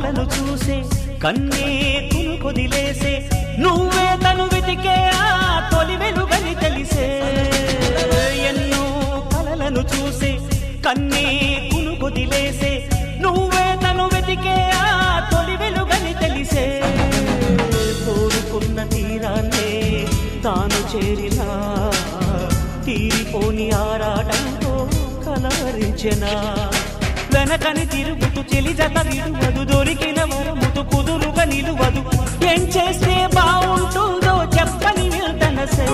కలలను చూసే కన్నే కొదిలేసే నువ్వే తను వెతికే ఆ తొలి వెలుగని తెలిసే ఎన్నో కలలను చూసే కన్నే కొదిలేసే నువ్వే తను వెతికే ఆ తొలి వెలుగని తెలిసే కోరుకున్న తీరాన్నే తాను చేరినా తీరిపోని ఆరాటంతో కలవరించెనా వెనకని తిరుగుతూ చెలి జత విడువదు దొరికిన వరముతు కుదురుగా నిలువదు ఏం చేస్తే బాగుంటుందో చెప్పని వెళ్తనసే